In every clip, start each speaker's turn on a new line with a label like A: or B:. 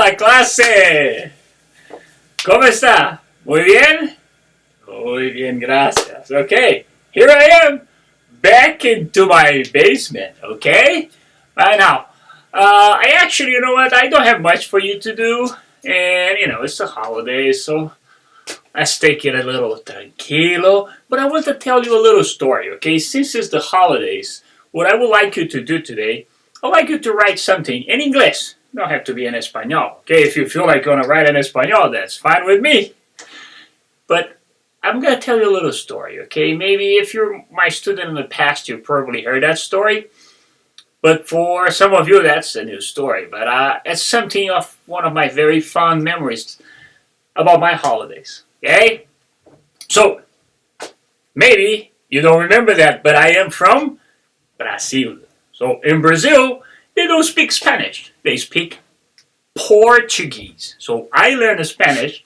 A: Hola, clase. ¿Cómo está? Muy bien? Muy bien, gracias. Okay, here I am, back into my basement, okay? Right now, I actually, you know what, I don't have much for you to do, and, it's the holidays, so let's take it a little tranquilo. But I want to tell you a little story, okay? Since it's the holidays, what I would like you to do today, I'd like you to write something in English. It don't have to be in Espanol, okay? If you feel like going to write in Espanol, that's fine with me. But I'm going to tell you a little story, okay? Maybe if you're my student in the past, you've probably heard that story. But for some of you, that's a new story. But it's something of one of my very fond memories about my holidays, okay? So, maybe you don't remember that, but I am from Brazil. So, in Brazil, they don't speak Spanish. They speak Portuguese. So, I learned Spanish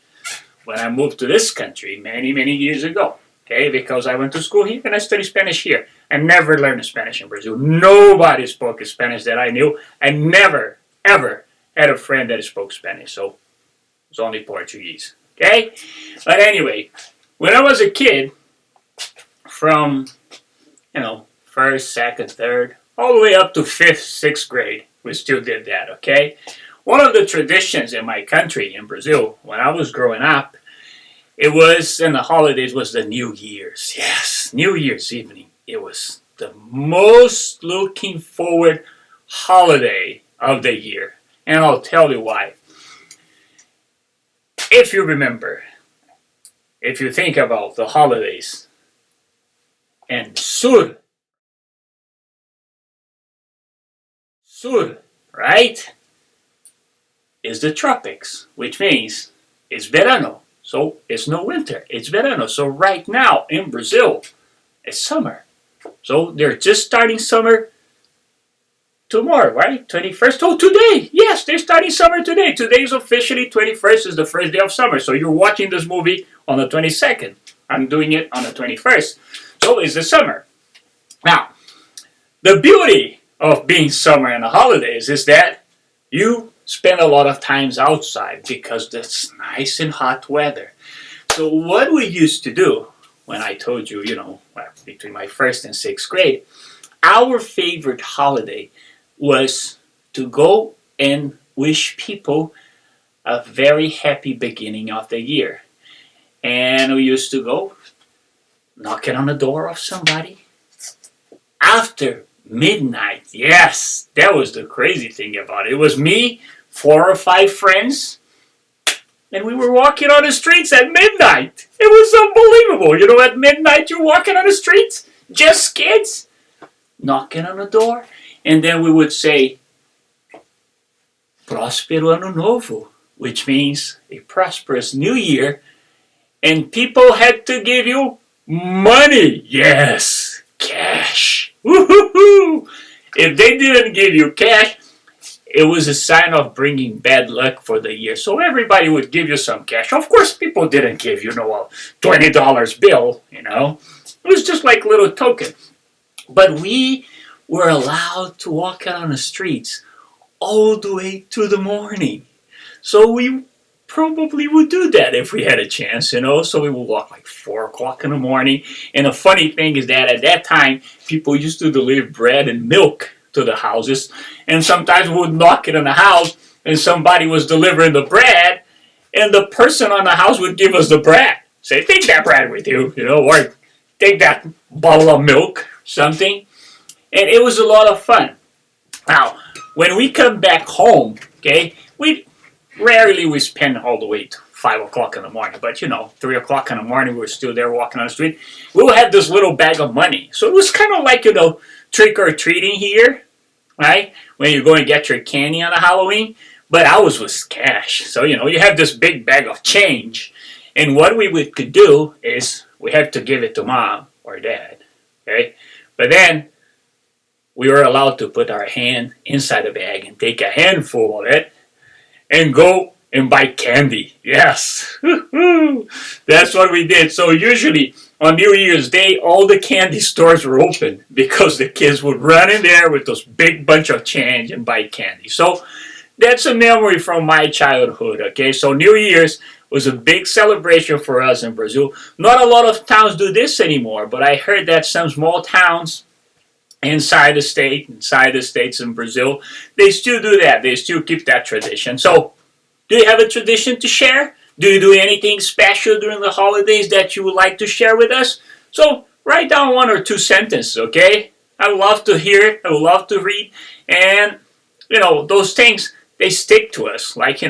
A: when I moved to this country many, many years ago. Okay, because I went to school here and I studied Spanish here. I never learned Spanish in Brazil. Nobody spoke Spanish that I knew. I never, ever had a friend that spoke Spanish. So, it was only Portuguese. Okay? But anyway, when I was a kid, from, first, second, third, all the way up to fifth, sixth grade, we still did that, okay? One of the traditions in my country, in Brazil, when I was growing up, it was, in the holidays, was the New Year's. Yes, New Year's evening. It was the most looking forward holiday of the year. And I'll tell you why. If you remember, if you think about the holidays, and sur, right, is the tropics, which means it's verano. So it's no winter, it's verano. So right now in Brazil, it's summer. So they're just starting summer tomorrow, right? 21st. Oh, today. Yes, they're starting summer today. Today is officially 21st, is the first day of summer. So you're watching this movie on the 22nd. I'm doing it on the 21st. So it's the summer. Now, the beauty of being summer and the holidays is that you spend a lot of times outside because it's nice and hot weather. So what we used to do, when I told you, between my first and sixth grade, our favorite holiday was to go and wish people a very happy beginning of the year. And we used to go knocking on the door of somebody after midnight. Yes, that was the crazy thing about it. It was me, 4 or 5 friends, and we were walking on the streets at midnight. It was unbelievable. At midnight you're walking on the streets, just kids, knocking on the door, and then we would say, Próspero Ano Novo, which means a prosperous new year, and people had to give you money. Yes, cash. Woo-hoo-hoo. If they didn't give you cash, it was a sign of bringing bad luck for the year. So everybody would give you some cash. Of course, people didn't give you, a $20 bill, It was just like a little token. But we were allowed to walk out on the streets all the way to the morning. So we probably would do that if we had a chance, So we would walk like 4 o'clock in the morning. And the funny thing is that at that time, people used to deliver bread and milk to the houses. And sometimes we would knock it in the house and somebody was delivering the bread. And the person on the house would give us the bread. Say, take that bread with you, or take that bottle of milk, something. And it was a lot of fun. Now, when we come back home, okay, we spend all the way to 5 o'clock in the morning. But, 3 o'clock in the morning, we were still there walking on the street. We would have this little bag of money. So it was kind of like, trick or treating here, right? When you go and get your candy on a Halloween. But ours was cash. So, you have this big bag of change. And what we could do is we had to give it to mom or dad, okay? But then we were allowed to put our hand inside the bag and take a handful of it and go and buy candy. Yes. That's what we did. So usually on New Year's Day, all the candy stores were open because the kids would run in there with those big bunch of change and buy candy. So that's a memory from my childhood, okay? So New Year's was a big celebration for us in Brazil. Not a lot of towns do this anymore, but I heard that some small towns inside the states in Brazil, they still do that. They still keep that tradition. So, do you have a tradition to share? Do you do anything special during the holidays that you would like to share with us? So, write down 1 or 2 sentences, okay? I would love to hear it. I would love to read. And, those things, they stick to us. Like,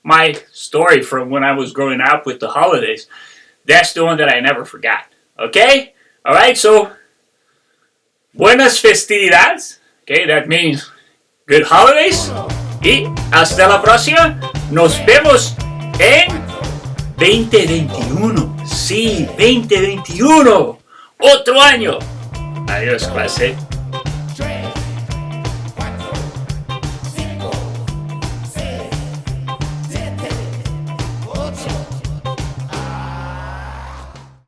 A: my story from when I was growing up with the holidays. That's the one that I never forgot. Okay? Alright, so buenas festividades. Okay, that means good holidays. Y hasta la próxima. Nos vemos en 2021. Sí, 2021. Otro año. Adiós, clase.